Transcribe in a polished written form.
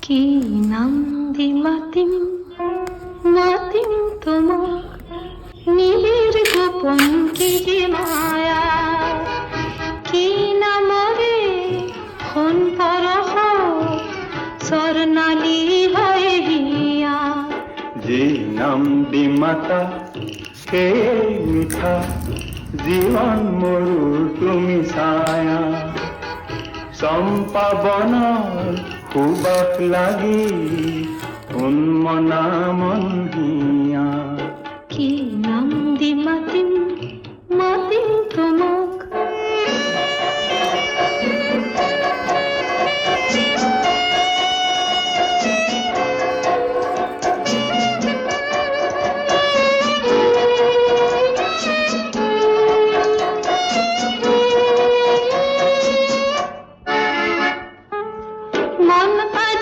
কি নাম দি মাতিম মাতিম তোমাক নীলের গোপন কি যে মায়া কি নামরে ফোন পরহ স্বর্ণালী হয়ে হিয়া যে নাম দি মাতা কে মিঠা জীবন মরু তুমি ছায়া চম্পা বনৰ সুবাস লাগি উন্মনা মন হিয়া কি নাম দি মাতিম